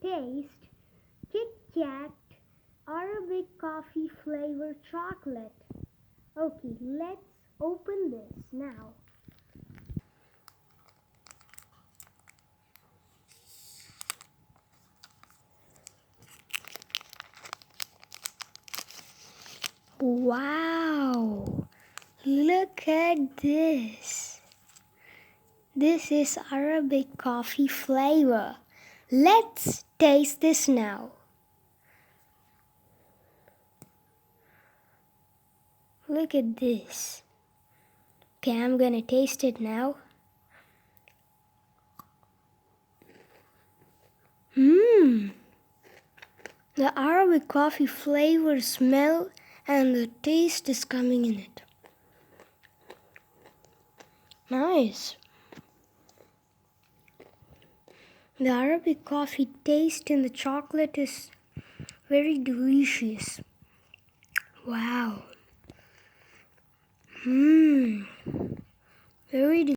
taste KitKat Arabic coffee flavor chocolate. Okay, let's open this now. Wow! Look at this. This is Arabic coffee flavor. Let's taste this now. Look at this. Okay, I'm gonna taste it now. The Arabic coffee flavor smell and the taste is coming in it. Nice. The Arabic coffee taste in the chocolate is very delicious. Wow. Very delicious.